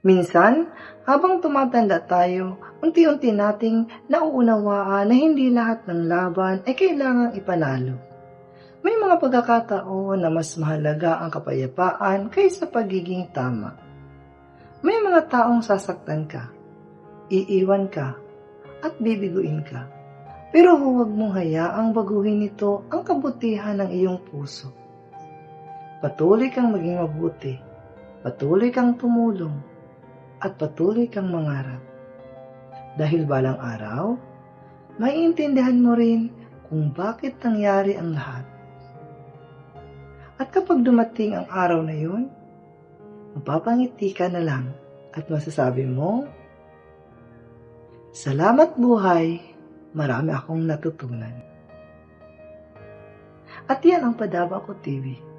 Minsan, habang tumatanda tayo, unti-unti nating nauunawaan na hindi lahat ng laban ay kailangang ipanalo. May mga pagkakataon na mas mahalaga ang kapayapaan kaysa pagiging tama. May mga taong sasaktan ka, iiwan ka, at bibiguin ka. Pero huwag mong hayaang baguhin nito ang kabutihan ng iyong puso. Patuloy kang maging mabuti, patuloy kang tumulong, at patuloy kang mangarap. Dahil balang araw, maiintindihan mo rin kung bakit nangyari ang lahat. At kapag dumating ang araw na yun, mapapangiti ka na lang at masasabi mo, "Salamat buhay, marami akong natutunan." At yan ang Padaba Ko TV.